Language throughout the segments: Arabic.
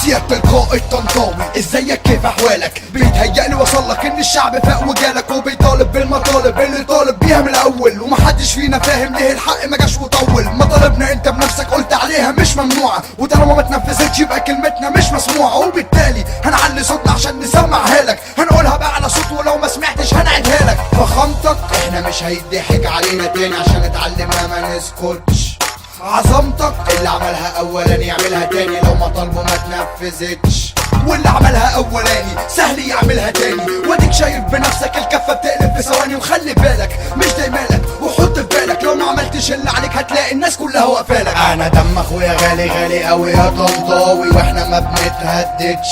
سيادة القائد طنطاوي، ازيك كيف احوالك؟ بيتهيألي وصلك ان الشعب فاق وجالك وبيطالب بالمطالب اللي طالب بيها من الاول، ومحدش فينا فاهم ليه الحق ما جاش وطول. مطالبنا انت بنفسك قلت عليها مش ممنوعه، وطالما ما اتنفذتش يبقى كلمتنا مش مسموعه، وبالتالي هنعلي صوتنا عشان نسمعها لك، هنقولها بقى على صوت ولو ما سمعتش هنعيدها لك. فخامتك احنا مش هيضحك علينا تاني عشان اتعلمنا ما نسكتش. عظمتك اللي عملها اولا يعملها تاني لو ما طالبه ما اتنفذتش، واللي عملها اولاني سهل يعملها تاني، واديك شايف بنفسك الكفه بتقلب في ثواني. وخلي بالك مش داي مالك وحط في بالك لو ما عملتش اللي عليك هتلاقي الناس كلها واقفالك. انا دم اخويا غالي غالي قوي يا طنطاوي واحنا ما بنتهددش،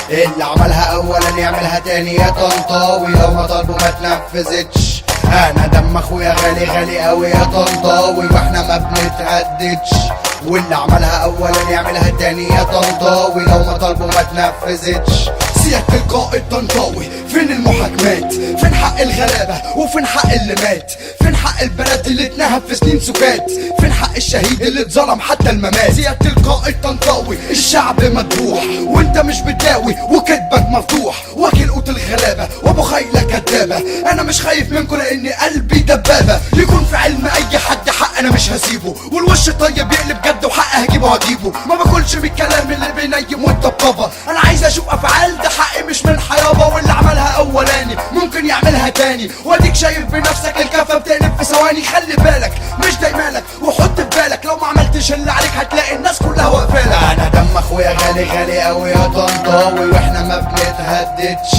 اللي عملها اولا يعملها تاني يا طنطاوي لو ما طالبه ما اتنفذتش. انا دم اخويا غالي غالي قوي يا طنطاوي واحنا ما بنتهددش، واللي عملها اولا يعملها تاني يا طنطاوي لو ما طالبه ما اتنفذتش. سيادة القائد طنطاوي فين المحاكمات؟ فين حق الغلابة وفين حق اللي مات؟ فين حق البلد اللي اتنهب في سنين سكات؟ فين حق الشهيد اللي اتظلم حتى الممات؟ سيادة القائد طنطاوي الشعب مذبوح وانت مش بتداوي وكذبك مفتوح، واكل قوت الغلابة وابو خيلة كدابة. انا مش خايف منكم لان قلبي دبابة، يكون في علم اي حد حق انا مش هسيبه، والوش طيب يقلب جد وحق هجيبه هجيبه. ما باكلش بالكلام اللي بينيم والطبطبة، انا عايز اشوف افعال ده حقي مش من حيابة، واللي عملها اولاني ممكن يعملها تاني، واديك شايف بنفسك الكفة بتقلب في ثواني. خلي بالك مش داي مالك وحط في بالك لو ما عملتش اللي عليك هتلاقي الناس كلها واقفالك. انا دم اخويا غالي غالي قوي يا طنطاوي واحنا ما بنتهددش،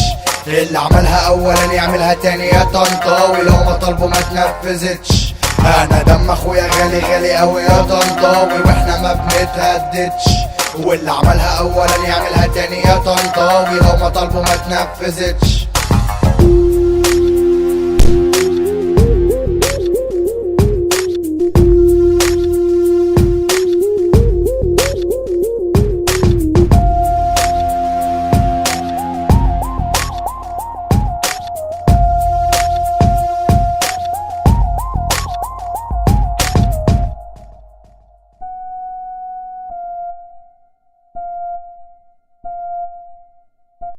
اللي عملها اولا يعملها تاني يا طنطاوي لو ما طالبه ما اتنفذتش. انا دم اخويا غالي غالي قوي يا طنطاوي واحنا ما بنتهددش، واللي عملها اولا يعملها تاني يا طنطاوي لو ما طالبه ما اتنفذتش.